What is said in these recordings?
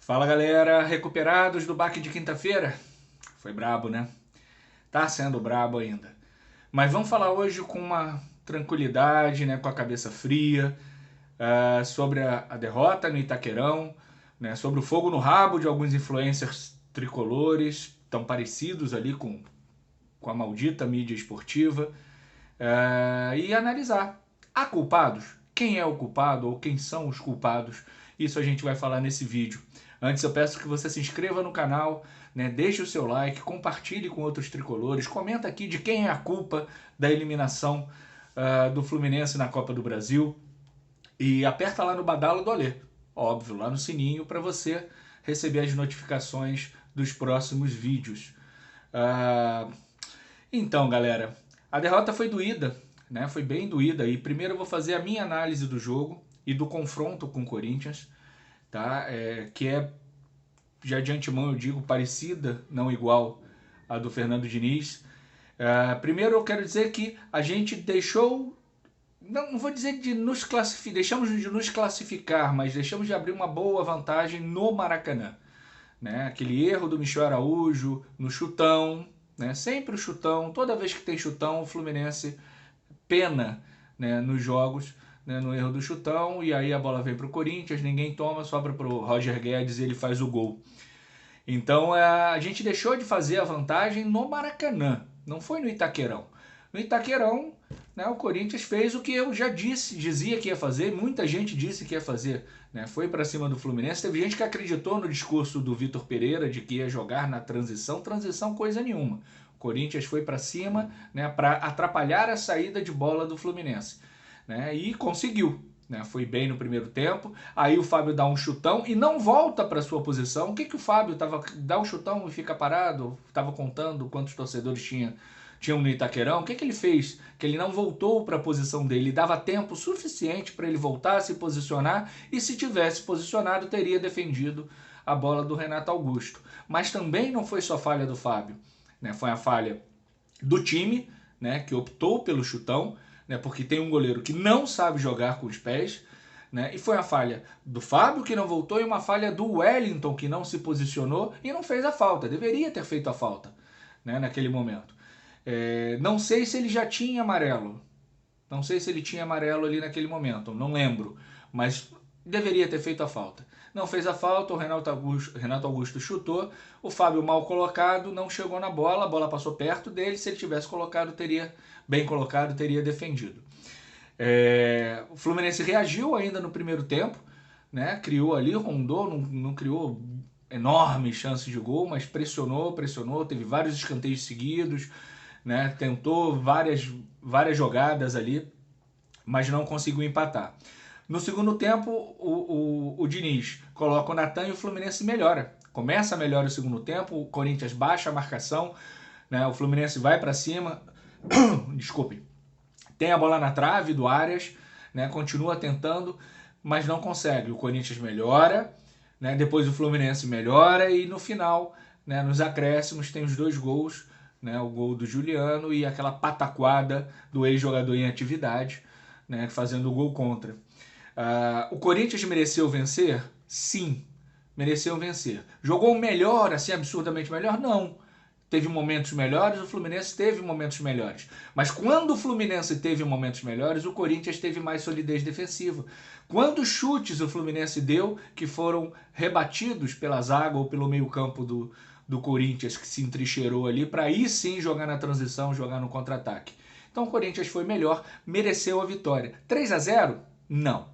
Fala galera, recuperados do baque de quinta-feira? Foi brabo, né? Tá sendo brabo ainda. Mas vamos falar hoje com uma tranquilidade, né, com a cabeça fria, sobre a derrota no Itaquerão, né, sobre o fogo no rabo de alguns influencers tricolores, tão parecidos ali com a maldita mídia esportiva, e analisar. Há culpados? Quem é o culpado ou quem são os culpados? Isso a gente vai falar nesse vídeo. Antes eu peço que você se inscreva no canal, né, deixe o seu like, compartilhe com outros tricolores, comenta aqui de quem é a culpa da eliminação do Fluminense na Copa do Brasil e aperta lá no badalo do Alê, óbvio, lá no sininho para você receber as notificações dos próximos vídeos. Então, galera, a derrota foi doída, né? Foi bem doída. E primeiro eu vou fazer a minha análise do jogo e do confronto com o Corinthians, tá? Que é, já de antemão eu digo, parecida, não igual a do Fernando Diniz. Primeiro eu quero dizer que a gente deixou, não vou dizer de nos classificar, deixamos de nos classificar, mas deixamos de abrir uma boa vantagem no Maracanã. Né? Aquele erro do Michel Araújo no chutão, né? Sempre o chutão, toda vez que tem chutão, o Fluminense pena, né, nos jogos, né, no erro do chutão, e aí a bola vem para o Corinthians, ninguém toma, sobra para o Roger Guedes e ele faz o gol. Então a gente deixou de fazer a vantagem no Maracanã, não foi no Itaquerão. No Itaquerão, né, o Corinthians fez o que eu já dizia que ia fazer, muita gente disse que ia fazer, né, foi para cima do Fluminense. Teve gente que acreditou no discurso do Vitor Pereira de que ia jogar na transição coisa nenhuma. O Corinthians foi para cima, né, para atrapalhar a saída de bola do Fluminense, né, e conseguiu. Né, foi bem no primeiro tempo, aí o Fábio dá um chutão e não volta para sua posição. O que o Fábio dá um chutão e fica parado? Estava contando quantos torcedores tinham no Itaquerão. O que ele fez? Que ele não voltou para a posição dele, dava tempo suficiente para ele voltar a se posicionar, e se tivesse posicionado teria defendido a bola do Renato Augusto. Mas também não foi só falha do Fábio, né, foi a falha do time, né, que optou pelo chutão, né, porque tem um goleiro que não sabe jogar com os pés, né, e foi a falha do Fábio, que não voltou, e uma falha do Wellington, que não se posicionou e não fez a falta. Deveria ter feito a falta, né, naquele momento. Não sei se ele já tinha amarelo. Não sei se ele tinha amarelo ali naquele momento, não lembro. Mas deveria ter feito a falta. Não fez a falta, o Renato Augusto chutou, o Fábio mal colocado, não chegou na bola, a bola passou perto dele, se ele tivesse colocado, bem colocado, teria defendido. O Fluminense reagiu ainda no primeiro tempo, né? Criou ali, rondou, não criou enormes chances de gol, mas pressionou, teve vários escanteios seguidos, né? Tentou várias jogadas ali, mas não conseguiu empatar. No segundo tempo, o Diniz coloca o Natan e o Fluminense melhora. Começa melhor o segundo tempo, o Corinthians baixa a marcação, né? O Fluminense vai para cima, desculpe, tem a bola na trave do Arias, né? Continua tentando, mas não consegue. O Corinthians melhora, né? Depois o Fluminense melhora e no final, né, nos acréscimos, tem os dois gols, né? O gol do Juliano e aquela pataquada do ex-jogador em atividade, né, fazendo o gol contra. O Corinthians mereceu vencer? Sim, mereceu vencer. Jogou melhor, assim, absurdamente melhor? Não. Teve momentos melhores, o Fluminense teve momentos melhores. Mas quando o Fluminense teve momentos melhores, o Corinthians teve mais solidez defensiva. Quantos chutes o Fluminense deu que foram rebatidos pela zaga ou pelo meio-campo do Corinthians, que se entrincheirou ali, para aí sim jogar na transição, jogar no contra-ataque. Então o Corinthians foi melhor, mereceu a vitória. 3-0? Não.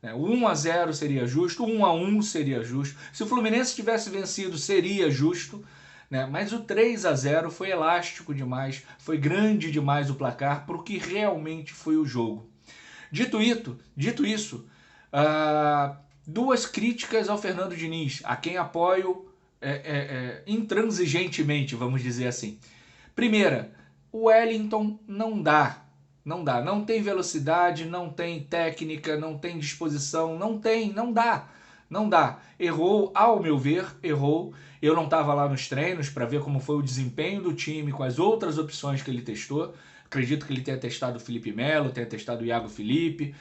1-0 seria justo, 1-1 seria justo. Se o Fluminense tivesse vencido, seria justo. Né? Mas o 3-0 foi elástico demais, foi grande demais o placar para o que realmente foi o jogo. Dito isso, duas críticas ao Fernando Diniz, a quem apoio intransigentemente, vamos dizer assim. Primeira, o Wellington não dá. Não tem velocidade, não tem técnica, não tem disposição, não dá. Errou, ao meu ver, errou. Eu não estava lá nos treinos para ver como foi o desempenho do time com as outras opções que ele testou. Acredito que ele tenha testado o Felipe Melo, tenha testado o Iago Felipe,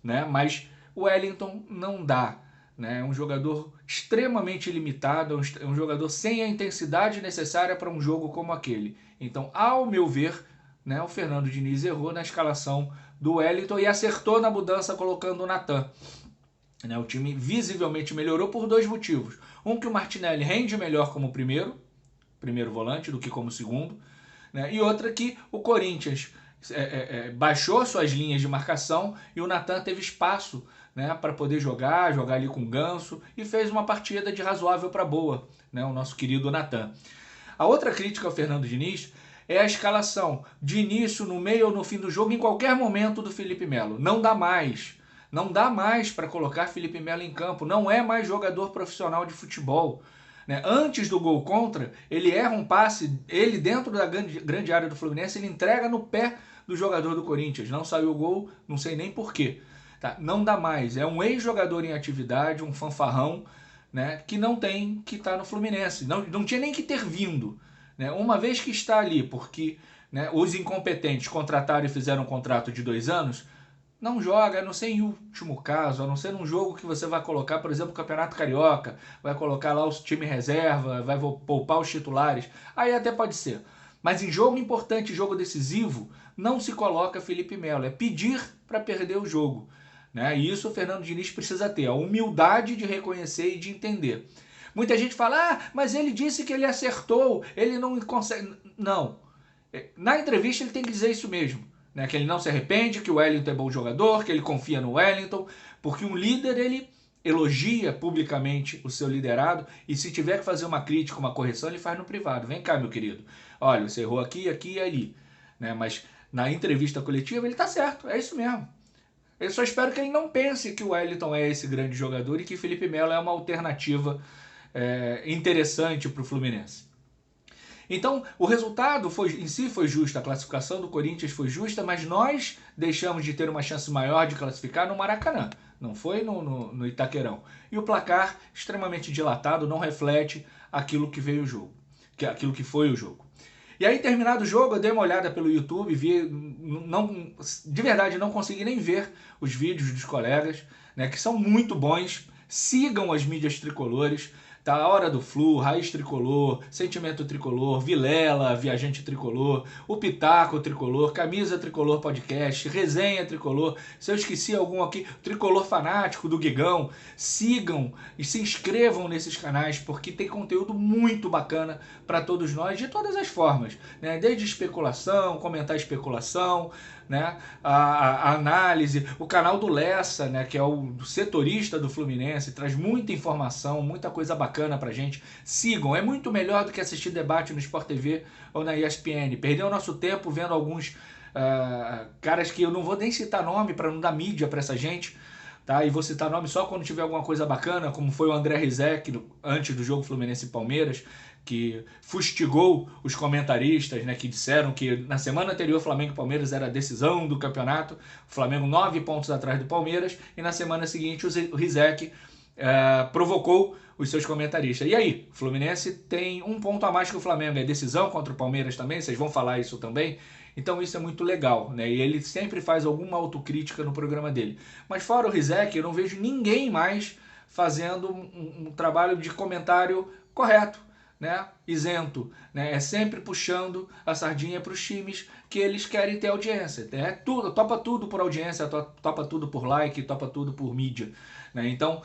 né? Mas o Wellington não dá. né? É um jogador extremamente limitado, é um jogador sem a intensidade necessária para um jogo como aquele. Então, ao meu ver, né, o Fernando Diniz errou na escalação do Wellington e acertou na mudança colocando o Natan. Né, o time visivelmente melhorou por dois motivos. Um, que o Martinelli rende melhor como primeiro volante do que como segundo, né? E outra, que o Corinthians baixou suas linhas de marcação e o Natan teve espaço, né, para poder jogar ali com o Ganso, e fez uma partida de razoável para boa, né, o nosso querido Natan. A outra crítica ao Fernando Diniz é a escalação de início, no meio ou no fim do jogo, em qualquer momento do Felipe Melo. Não dá mais. Não dá mais para colocar Felipe Melo em campo. Não é mais jogador profissional de futebol. Né? Antes do gol contra, ele erra um passe, ele dentro da grande área do Fluminense, ele entrega no pé do jogador do Corinthians. Não saiu o gol, não sei nem porquê. Tá? Não dá mais. É um ex-jogador em atividade, um fanfarrão, né, que não tem que estar no Fluminense. Não tinha nem que ter vindo. Né? Uma vez que está ali, porque, né, os incompetentes contrataram e fizeram um contrato de 2 anos, não joga, a não ser em último caso, a não ser num jogo que você vai colocar, por exemplo, o Campeonato Carioca, vai colocar lá o time reserva, vai poupar os titulares, aí até pode ser. Mas em jogo importante, jogo decisivo, não se coloca Felipe Melo, é pedir para perder o jogo. Né? E isso o Fernando Diniz precisa ter, a humildade de reconhecer e de entender. Muita gente fala, mas ele disse que ele acertou, ele não consegue... Não, na entrevista ele tem que dizer isso mesmo. Né, que ele não se arrepende, que o Wellington é bom jogador, que ele confia no Wellington, porque um líder, ele elogia publicamente o seu liderado, e se tiver que fazer uma crítica, uma correção, ele faz no privado. Vem cá, meu querido, olha, você errou aqui, aqui e ali. Né, mas na entrevista coletiva ele tá certo, é isso mesmo. Eu só espero que ele não pense que o Wellington é esse grande jogador e que Felipe Melo é uma alternativa interessante para o Fluminense. Então, o resultado em si foi justo, a classificação do Corinthians foi justa, mas nós deixamos de ter uma chance maior de classificar no Maracanã, não foi no Itaquerão. E o placar, extremamente dilatado, não reflete aquilo que veio o jogo, aquilo que foi o jogo. E aí, terminado o jogo, eu dei uma olhada pelo YouTube, de verdade não consegui nem ver os vídeos dos colegas, né, que são muito bons. Sigam as mídias tricolores. Tá, a Hora do Flu, Raiz Tricolor, Sentimento Tricolor, Vilela, Viajante Tricolor, o Pitaco Tricolor, Camisa Tricolor Podcast, Resenha Tricolor. Se eu esqueci algum aqui, Tricolor Fanático do Guigão. Sigam e se inscrevam nesses canais, porque tem conteúdo muito bacana para todos nós, de todas as formas. Né? Desde especulação, comentar especulação, né? A análise, o canal do Lessa, né? Que é o setorista do Fluminense, traz muita informação, muita coisa bacana pra gente. Sigam, é muito melhor do que assistir debate no Sport TV ou na ESPN. Perdeu o nosso tempo vendo alguns caras que eu não vou nem citar nome para não dar mídia para essa gente, tá? E vou citar nome só quando tiver alguma coisa bacana, como foi o André Rizek antes do jogo Fluminense e Palmeiras, que fustigou os comentaristas, né, que disseram que na semana anterior Flamengo e Palmeiras era a decisão do campeonato, o Flamengo 9 pontos atrás do Palmeiras, e na semana seguinte o Rizek provocou os seus comentaristas. E aí, o Fluminense tem 1 ponto a mais que o Flamengo, é decisão contra o Palmeiras também, vocês vão falar isso também? Então isso é muito legal, né? E ele sempre faz alguma autocrítica no programa dele. Mas fora o Rizek, eu não vejo ninguém mais fazendo um trabalho de comentário correto, né? Isento, né? É sempre puxando a sardinha para os times que eles querem ter audiência, né? Topa tudo por audiência, topa tudo por like, topa tudo por mídia, né? Então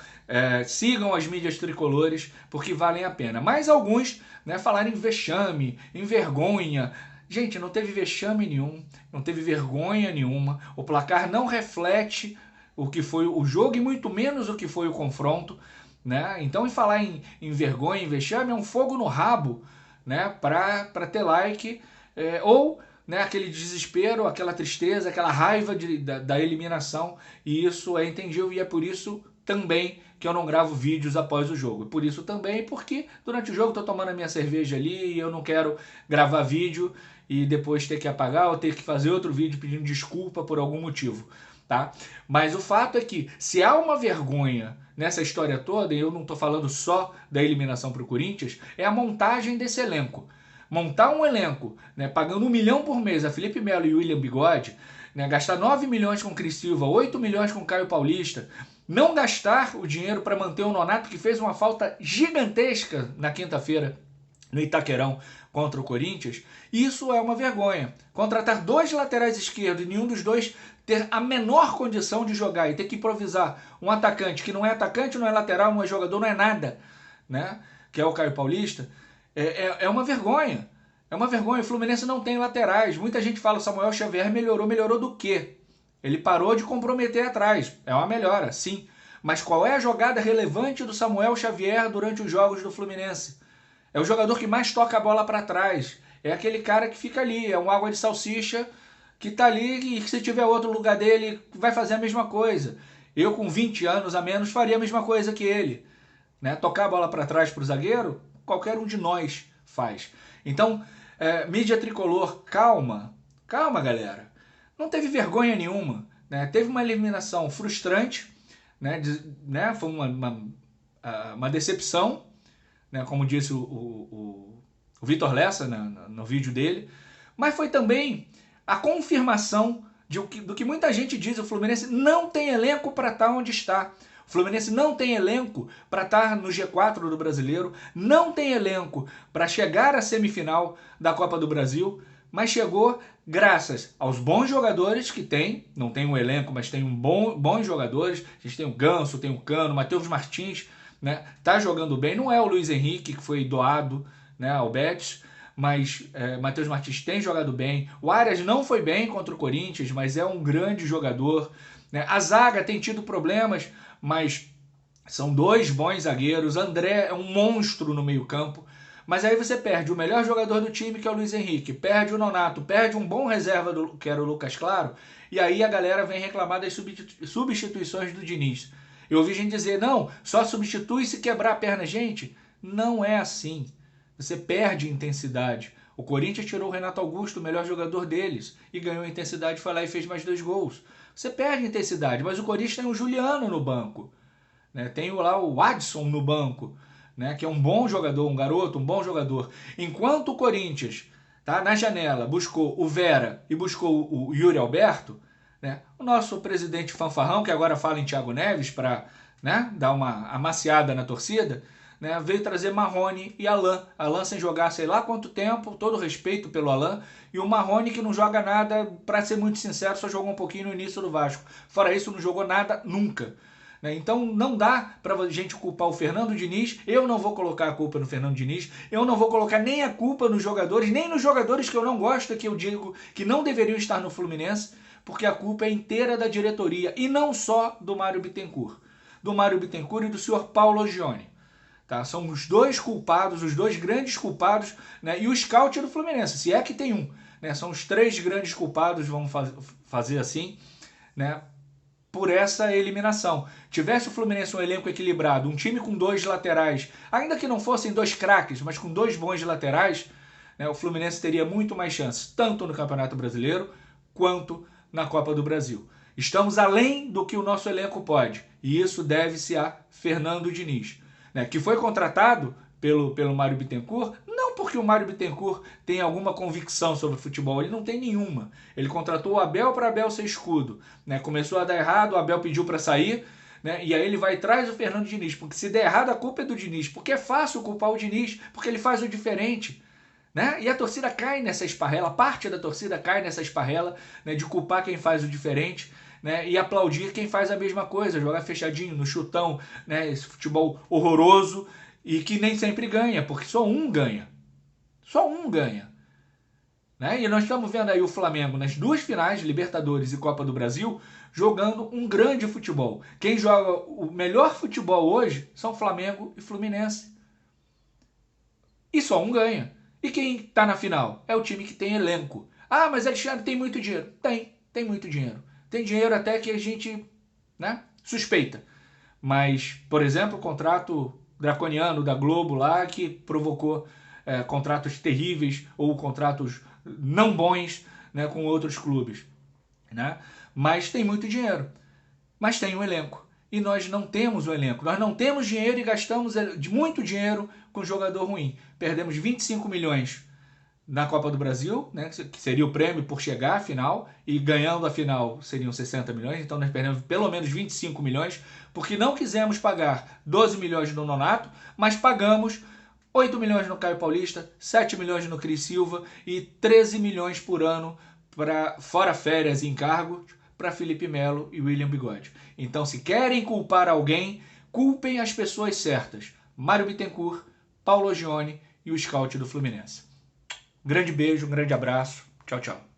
sigam as mídias tricolores, porque valem a pena. Mas alguns, né, falaram em vexame, em vergonha. Gente, não teve vexame nenhum, não teve vergonha nenhuma, o placar não reflete o que foi o jogo e muito menos o que foi o confronto. Né? Então, em falar em vergonha, em vexame, é um fogo no rabo, né? Para ter like, ou, né, aquele desespero, aquela tristeza, aquela raiva da eliminação, e isso é entendível, e é por isso também que eu não gravo vídeos após o jogo. Por isso também, porque durante o jogo estou tomando a minha cerveja ali e eu não quero gravar vídeo e depois ter que apagar ou ter que fazer outro vídeo pedindo desculpa por algum motivo. Tá? Mas o fato é que, se há uma vergonha nessa história toda, e eu não estou falando só da eliminação para o Corinthians, é a montagem desse elenco. Montar um elenco, né, pagando 1 milhão por mês a Felipe Melo e William Bigode, né, gastar 9 milhões com Cris Silva, 8 milhões com Caio Paulista, não gastar o dinheiro para manter o Nonato, que fez uma falta gigantesca na quinta-feira no Itaquerão contra o Corinthians, isso é uma vergonha. Contratar 2 laterais esquerdos e nenhum dos dois ter a menor condição de jogar e ter que improvisar um atacante que não é atacante, não é lateral, não é jogador, não é nada, né? Que é o Caio Paulista, é uma vergonha. É uma vergonha. O Fluminense não tem laterais. Muita gente fala, o Samuel Xavier melhorou. Melhorou do quê? Ele parou de comprometer atrás. É uma melhora, sim. Mas qual é a jogada relevante do Samuel Xavier durante os jogos do Fluminense? É o jogador que mais toca a bola para trás. É aquele cara que fica ali, é um água de salsicha que tá ali e se tiver outro lugar dele vai fazer a mesma coisa. Eu com 20 anos a menos faria a mesma coisa que ele. Né? Tocar a bola para trás para o zagueiro, qualquer um de nós faz. Então, mídia tricolor, calma. Calma, galera. Não teve vergonha nenhuma. Né? Teve uma eliminação frustrante. Né? Foi uma decepção. Né, como disse o Vitor Lessa no vídeo dele, mas foi também a confirmação do que muita gente diz: o Fluminense não tem elenco para estar onde está. O Fluminense não tem elenco para estar no G4 do Brasileiro, não tem elenco para chegar à semifinal da Copa do Brasil, mas chegou graças aos bons jogadores que tem, não tem um elenco, mas tem bons jogadores. A gente tem o Ganso, tem o Cano, Matheus Martins, né? Tá jogando bem, não é o Luiz Henrique que foi doado, né, ao Betis, mas Matheus Martins tem jogado bem. O Arias não foi bem contra o Corinthians, mas é um grande jogador, né? A zaga tem tido problemas, mas são 2 bons zagueiros. André é um monstro no meio-campo. Mas aí você perde o melhor jogador do time, que é o Luiz Henrique, perde o Nonato, perde um bom reserva, que era o Lucas Claro, e aí a galera vem reclamar das substituições do Diniz. Eu ouvi gente dizer, não, só substitui se quebrar a perna. Gente, não é assim. Você perde intensidade. O Corinthians tirou o Renato Augusto, o melhor jogador deles, e ganhou intensidade, foi lá e fez mais 2 gols. Você perde intensidade, mas o Corinthians tem o Juliano no banco. Né? Tem lá o Adson no banco, né? Que é um bom jogador, um garoto, um bom jogador. Enquanto o Corinthians, tá, na janela, buscou o Vera e buscou o Yuri Alberto, né? O nosso presidente fanfarrão, que agora fala em Thiago Neves para, né, dar uma amaciada na torcida, né, veio trazer Marrone e Alan. Alan sem jogar sei lá quanto tempo, todo respeito pelo Alan, e o Marrone que não joga nada, para ser muito sincero, só jogou um pouquinho no início do Vasco. Fora isso, não jogou nada nunca. Então não dá pra gente culpar o Fernando Diniz. Eu não vou colocar a culpa no Fernando Diniz. Eu não vou colocar nem a culpa nos jogadores, nem nos jogadores que eu não gosto, que eu digo que não deveriam estar no Fluminense, porque a culpa é inteira da diretoria e não só do Mário Bittencourt. Do Mário Bittencourt e do senhor Paulo Ogione. Tá? São os 2 culpados, os 2 grandes culpados, né? E o scout do Fluminense, se é que tem um. Né? São os 3 grandes culpados, vamos fazer assim, né? Por essa eliminação. Tivesse o Fluminense um elenco equilibrado, um time com 2 laterais, ainda que não fossem 2 craques, mas com 2 bons laterais, né, o Fluminense teria muito mais chances, tanto no Campeonato Brasileiro, quanto na Copa do Brasil. Estamos além do que o nosso elenco pode, e isso deve-se a Fernando Diniz, né, que foi contratado pelo Mário Bittencourt, não porque o Mário Bittencourt tem alguma convicção sobre futebol, ele não tem nenhuma. Ele contratou o Abel para Abel ser escudo, né? Começou a dar errado, o Abel pediu para sair, né? E aí ele vai e traz o Fernando Diniz, porque se der errado a culpa é do Diniz, porque é fácil culpar o Diniz, porque ele faz o diferente. Né? E a torcida cai nessa esparrela, parte da torcida cai nessa esparrela, né, de culpar quem faz o diferente, né, e aplaudir quem faz a mesma coisa, jogar fechadinho, no chutão, né, esse futebol horroroso, e que nem sempre ganha, porque só um ganha. Só um ganha. Né? E nós estamos vendo aí o Flamengo nas 2 finais, Libertadores e Copa do Brasil, jogando um grande futebol. Quem joga o melhor futebol hoje são Flamengo e Fluminense. E só um ganha. E quem está na final? É o time que tem elenco. Ah, mas Alexandre tem muito dinheiro. Tem muito dinheiro. Tem dinheiro até que a gente, né, suspeita. Mas, por exemplo, o contrato draconiano da Globo lá, que provocou contratos terríveis ou contratos não bons, né, com outros clubes. Né? Mas tem muito dinheiro. Mas tem um elenco. E nós não temos o elenco. Nós não temos dinheiro e gastamos muito dinheiro com jogador ruim. Perdemos 25 milhões na Copa do Brasil, né, que seria o prêmio por chegar à final, e ganhando a final seriam 60 milhões, então nós perdemos pelo menos 25 milhões, porque não quisemos pagar 12 milhões no Nonato, mas pagamos 8 milhões no Caio Paulista, 7 milhões no Cris Silva e 13 milhões por ano, fora férias e encargos, para Felipe Melo e William Bigode. Então, se querem culpar alguém, culpem as pessoas certas. Mário Bittencourt, Paulo Ogione e o scout do Fluminense. Grande beijo, um grande abraço. Tchau, tchau.